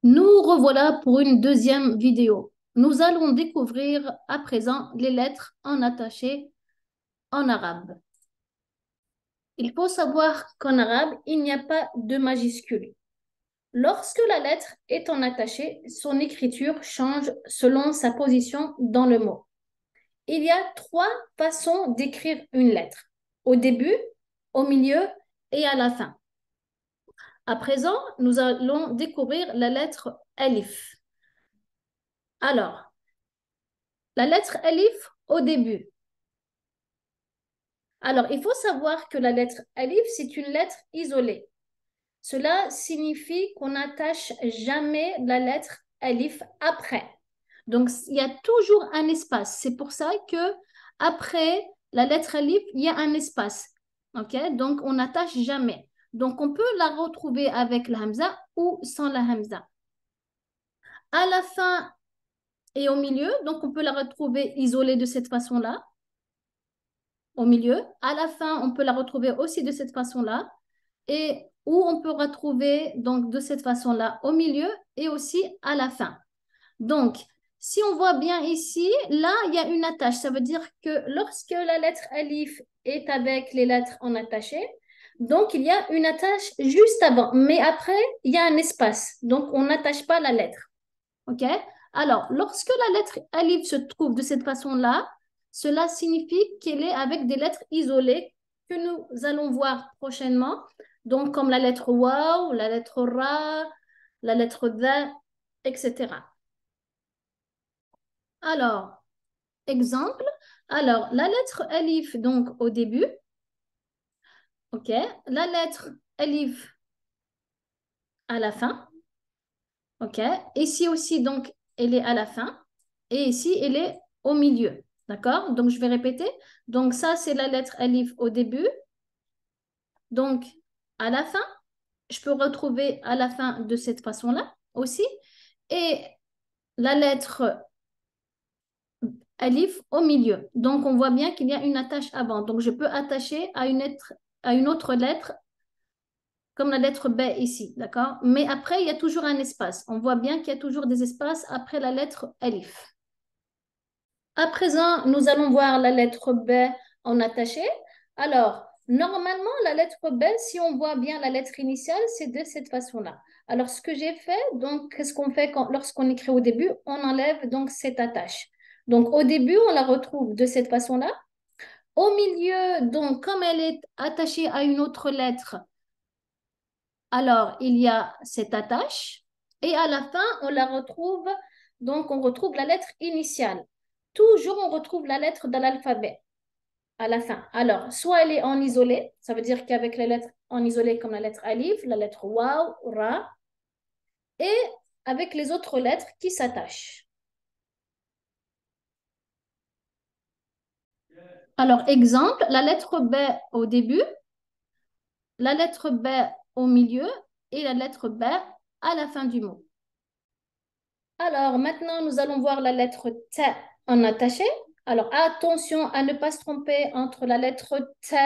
Nous revoilà pour une deuxième vidéo. Nous allons découvrir à présent les lettres en attaché en arabe. Il faut savoir qu'en arabe, il n'y a pas de majuscule. Lorsque la lettre est en attaché, son écriture change selon sa position dans le mot. Il y a trois façons d'écrire une lettre: au début, au milieu et à la fin. À présent, nous allons découvrir la lettre alif. Alors, la lettre alif au début. Alors, il faut savoir que la lettre alif, c'est une lettre isolée. Cela signifie qu'on n'attache jamais la lettre alif après. Donc, il y a toujours un espace. C'est pour ça que après la lettre alif, il y a un espace. OK? Donc, on n'attache jamais. Donc, on peut la retrouver avec la hamza ou sans la hamza. À la fin et au milieu, donc on peut la retrouver isolée de cette façon-là. Au milieu. À la fin, on peut la retrouver aussi de cette façon-là. Et où on peut retrouver donc de cette façon-là au milieu et aussi à la fin. Donc, si on voit bien ici, là, il y a une attache. Ça veut dire que lorsque la lettre alif est avec les lettres en attaché, donc il y a une attache juste avant. Mais après, il y a un espace. Donc, on n'attache pas la lettre. OK? Alors, lorsque la lettre alif se trouve de cette façon-là, cela signifie qu'elle est avec des lettres isolées que nous allons voir prochainement. Donc, comme la lettre waw, la lettre ra, la lettre dha, etc. Alors, exemple. Alors, la lettre alif, donc au début. OK? La lettre alif à la fin. OK? Ici aussi, donc, elle est à la fin. Et ici, elle est au milieu. D'accord? Donc, je vais répéter. Donc, ça, c'est la lettre alif au début. Donc, à la fin, je peux retrouver à la fin de cette façon-là aussi. Et la lettre alif au milieu. Donc, on voit bien qu'il y a une attache avant. Donc, je peux attacher à une autre lettre, comme la lettre B ici. D'accord? Mais après, il y a toujours un espace. On voit bien qu'il y a toujours des espaces après la lettre alif. À présent, nous allons voir la lettre B en attaché. Alors, normalement, la lettre B, si on voit bien la lettre initiale, c'est de cette façon-là. Alors, ce que j'ai fait, donc, qu'est-ce qu'on fait lorsqu'on écrit au début? On enlève donc cette attache. Donc, au début, on la retrouve de cette façon-là. Au milieu, donc, comme elle est attachée à une autre lettre, alors il y a cette attache. Et à la fin, on la retrouve, donc, on retrouve la lettre initiale. Toujours, on retrouve la lettre de l'alphabet à la fin. Alors, soit elle est en isolé, ça veut dire qu'avec les lettres en isolé comme la lettre alif, la lettre waw, ra, et avec les autres lettres qui s'attachent. Alors, exemple, la lettre B au début, la lettre B au milieu et la lettre B à la fin du mot. Alors, maintenant, nous allons voir la lettre T en attaché. Alors, attention à ne pas se tromper entre la lettre T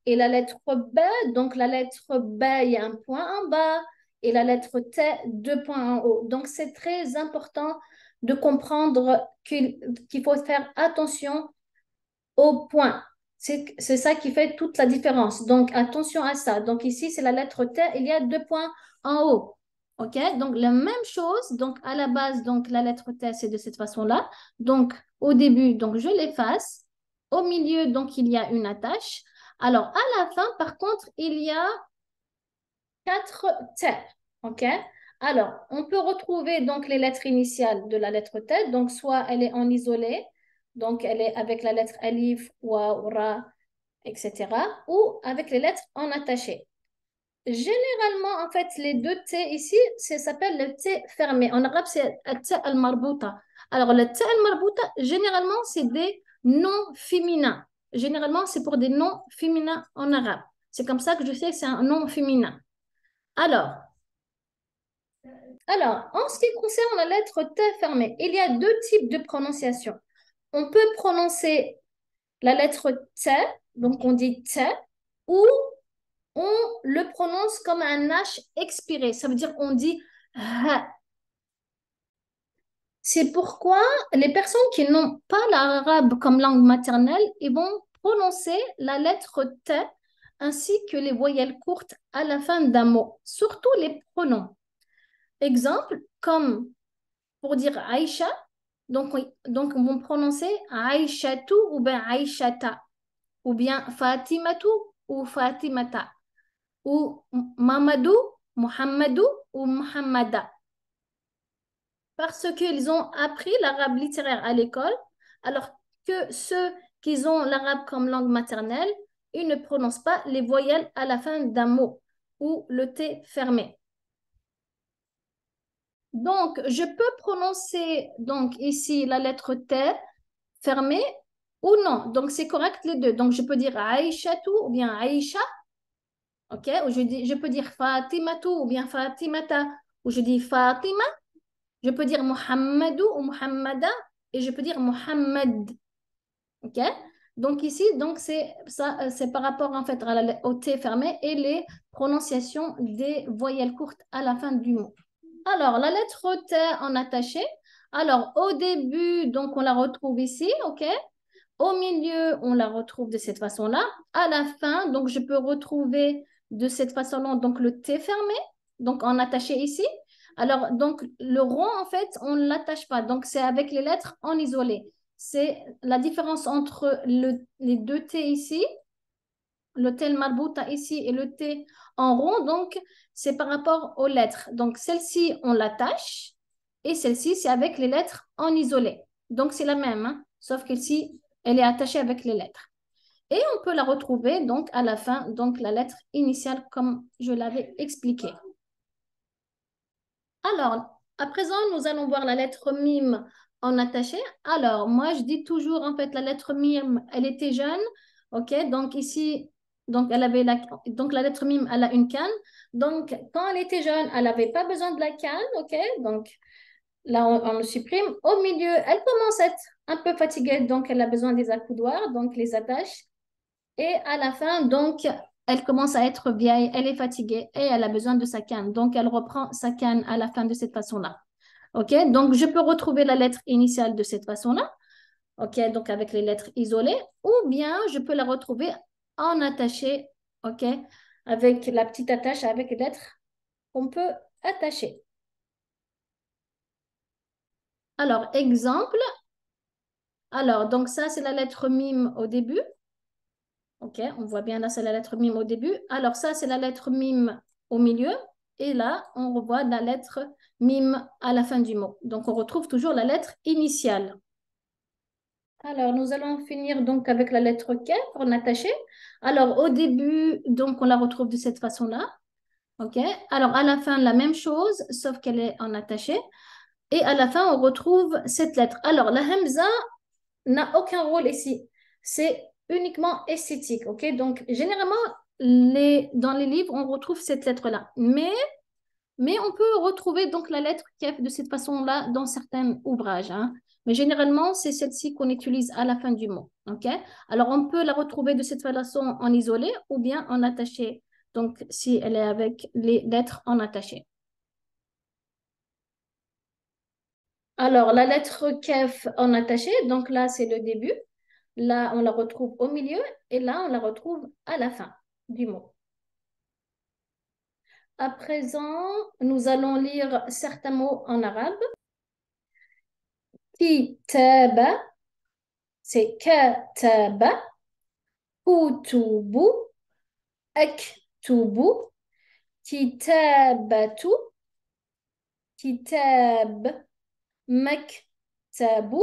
et la lettre B. Donc, la lettre B, il y a un point en bas et la lettre T, deux points en haut. Donc, c'est très important de comprendre qu'il faut faire attention aux points. C'est ça qui fait toute la différence. Donc, attention à ça. Donc, ici, c'est la lettre T, il y a deux points en haut. OK? Donc, la même chose. Donc, à la base, donc, la lettre T, c'est de cette façon-là. Donc, au début, donc, je l'efface. Au milieu, donc, il y a une attache. Alors, à la fin, par contre, il y a quatre T. OK? Alors, on peut retrouver donc les lettres initiales de la lettre T. Donc, soit elle est en isolé, donc elle est avec la lettre alif, waw, ra, etc. Ou avec les lettres en attaché. Généralement, en fait, les deux T ici, ça s'appelle le T fermé. En arabe, c'est le T al-marbouta. Alors, le T al-marbouta, généralement, c'est des noms féminins. Généralement, c'est pour des noms féminins en arabe. C'est comme ça que je sais que c'est un nom féminin. Alors, en ce qui concerne la lettre T fermée, il y a deux types de prononciation. On peut prononcer la lettre T, donc on dit T, ou on le prononce comme un H expiré. Ça veut dire on dit H. C'est pourquoi les personnes qui n'ont pas l'arabe comme langue maternelle, ils vont prononcer la lettre T ainsi que les voyelles courtes à la fin d'un mot, surtout les pronoms. Exemple, comme pour dire Aïcha, donc on va prononcer Aïchatu ou bien Aïchata, ou bien Fatimatu ou Fatimata, ou Mamadou, Muhammadou ou Muhammada. Parce qu'ils ont appris l'arabe littéraire à l'école, alors que ceux qui ont l'arabe comme langue maternelle, ils ne prononcent pas les voyelles à la fin d'un mot ou le T fermé. Donc, je peux prononcer donc ici la lettre T fermée ou non. Donc, c'est correct les deux. Donc, je peux dire Aïchatou ou bien Aïcha, ok? Ou je peux dire Fatimatou ou bien Fatimata, ou je dis Fatima. Je peux dire Muhammadou ou Muhammada et je peux dire Muhammad. OK? Donc ici, donc c'est ça, c'est par rapport en fait au T fermé et les prononciations des voyelles courtes à la fin du mot. Alors, la lettre T en attaché. Alors, au début, donc on la retrouve ici, OK? Au milieu, on la retrouve de cette façon-là. À la fin, donc je peux retrouver de cette façon-là donc le T fermé, donc en attaché ici. Alors, donc le rond, en fait, on ne l'attache pas. Donc, c'est avec les lettres en isolé. C'est la différence entre les deux T ici, le T marbuta ici et le T en rond. Donc, c'est par rapport aux lettres. Donc, celle-ci, on l'attache et celle-ci, c'est avec les lettres en isolé. Donc, c'est la même, hein, sauf qu'ici, elle est attachée avec les lettres. Et on peut la retrouver donc à la fin, donc la lettre initiale comme je l'avais expliqué. Alors, à présent, nous allons voir la lettre mime en attaché. Alors, moi, je dis toujours, en fait, la lettre mime, elle était jeune. OK, donc ici, donc, donc la lettre mime, elle a une canne. Donc, quand elle était jeune, elle n'avait pas besoin de la canne. OK, donc là, on le supprime. Au milieu, elle commence à être un peu fatiguée, donc elle a besoin des accoudoirs, donc les attaches. Et à la fin, donc, elle commence à être vieille, elle est fatiguée et elle a besoin de sa canne. Donc, elle reprend sa canne à la fin de cette façon-là. OK? Donc, je peux retrouver la lettre initiale de cette façon-là. OK? Donc, avec les lettres isolées. Ou bien, je peux la retrouver en attaché. OK? Avec la petite attache avec les lettres qu'on peut attacher. Alors, exemple. Alors, donc ça, c'est la lettre mime au début. OK, on voit bien là, c'est la lettre mime au début. Alors ça, c'est la lettre mime au milieu. Et là, on revoit la lettre mime à la fin du mot. Donc, on retrouve toujours la lettre initiale. Alors, nous allons finir donc avec la lettre K en attaché. Alors, au début, donc, on la retrouve de cette façon-là. OK. Alors, à la fin, la même chose, sauf qu'elle est en attaché. Et à la fin, on retrouve cette lettre. Alors, la hamza n'a aucun rôle ici. C'est uniquement esthétique, ok? Donc, généralement, dans les livres, on retrouve cette lettre-là. Mais on peut retrouver donc la lettre Kef de cette façon-là dans certains ouvrages, hein. Mais généralement, c'est celle-ci qu'on utilise à la fin du mot, ok? Alors, on peut la retrouver de cette façon en isolé ou bien en attaché. Donc, si elle est avec les lettres en attaché. Alors, la lettre Kef en attaché, donc là, c'est le début. Là, on la retrouve au milieu et là, on la retrouve à la fin du mot. À présent, nous allons lire certains mots en arabe. Kitaba, c'est kataba, kutubu, aktubu, kitabatu, kitab, maktabu,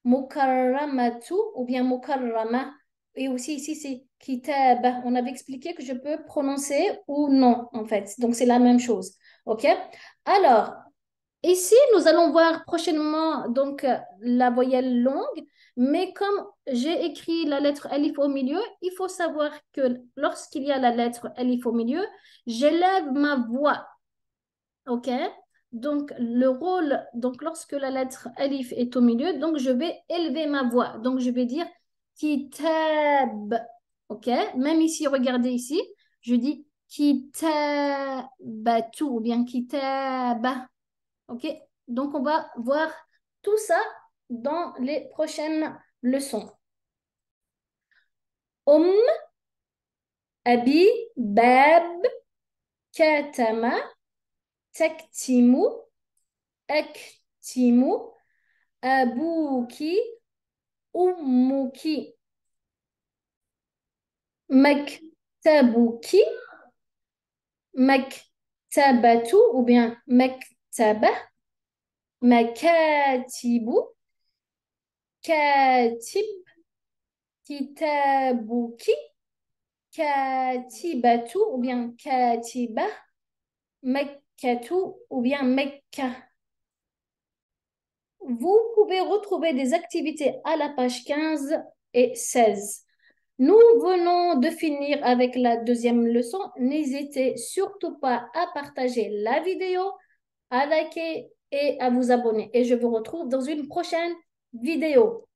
mukarramatu ou bien mukarrama. Et aussi ici, c'est kitab. On avait expliqué que je peux prononcer ou non, en fait. Donc, c'est la même chose. OK? Alors, ici, nous allons voir prochainement donc la voyelle longue. Mais comme j'ai écrit la lettre alif au milieu, il faut savoir que lorsqu'il y a la lettre alif au milieu, j'élève ma voix. OK? Donc, le rôle, donc lorsque la lettre alif est au milieu, donc je vais élever ma voix. Donc, je vais dire kitab. OK? Même ici, regardez ici, je dis kitabatu ou bien kitaba. OK? Donc, on va voir tout ça dans les prochaines leçons. Abi, bab, katama, taktimu, aktimu, abuki, ummuki, maktabuki, maktabatu ou bien maktaba, makatibu, katib, kitabuki, katibatu ou bien katiba, makkatu ou bien mekka. Vous pouvez retrouver des activités à la page 15 et 16. Nous venons de finir avec la deuxième leçon. N'hésitez surtout pas à partager la vidéo, à liker et à vous abonner. Et je vous retrouve dans une prochaine vidéo.